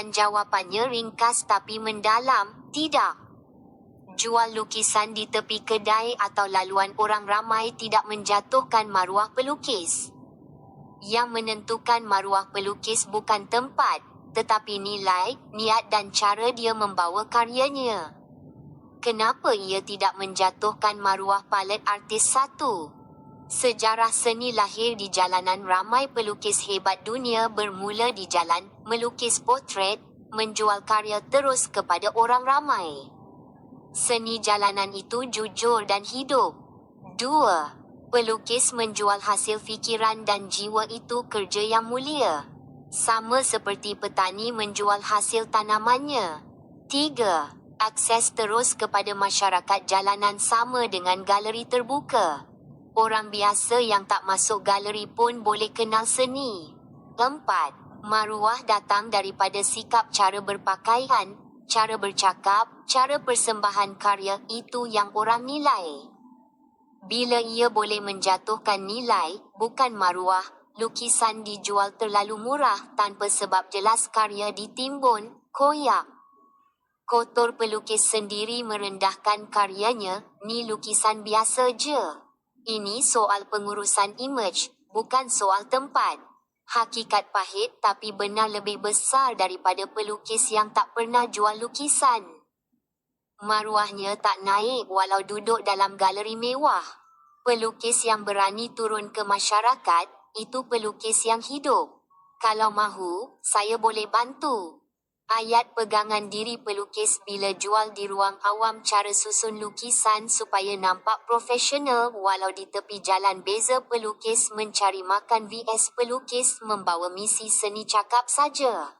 Dan jawapannya ringkas tapi mendalam, tidak. Jual lukisan di tepi kedai atau laluan orang ramai tidak menjatuhkan maruah pelukis. Yang menentukan maruah pelukis bukan tempat, tetapi nilai, niat dan cara dia membawa karyanya. Kenapa ia tidak menjatuhkan maruah palet artis satu? Sejarah seni lahir di jalanan. Ramai pelukis hebat dunia bermula di jalan, melukis potret, menjual karya terus kepada orang ramai. Seni jalanan itu jujur dan hidup. 2. Pelukis menjual hasil fikiran dan jiwa, itu kerja yang mulia. Sama seperti petani menjual hasil tanamannya. 3. Akses terus kepada masyarakat jalanan sama dengan galeri terbuka. Orang biasa yang tak masuk galeri pun boleh kenal seni. 4. Maruah datang daripada sikap, cara berpakaian, cara bercakap, cara persembahan karya, itu yang orang nilai. Bila ia boleh menjatuhkan nilai, bukan maruah, lukisan dijual terlalu murah tanpa sebab jelas, karya ditimbun, koyak. Kotor pelukis sendiri merendahkan karyanya, ni lukisan biasa je. Ini soal pengurusan imej, bukan soal tempat. Hakikat pahit tapi benar lebih besar daripada pelukis yang tak pernah jual lukisan. Maruahnya tak naik walau duduk dalam galeri mewah. Pelukis yang berani turun ke masyarakat, itu pelukis yang hidup. Kalau mahu, saya boleh bantu. Ayat pegangan diri pelukis bila jual di ruang awam, cara susun lukisan supaya nampak profesional walau di tepi jalan. Beza pelukis mencari makan vs pelukis membawa misi seni cakap saja.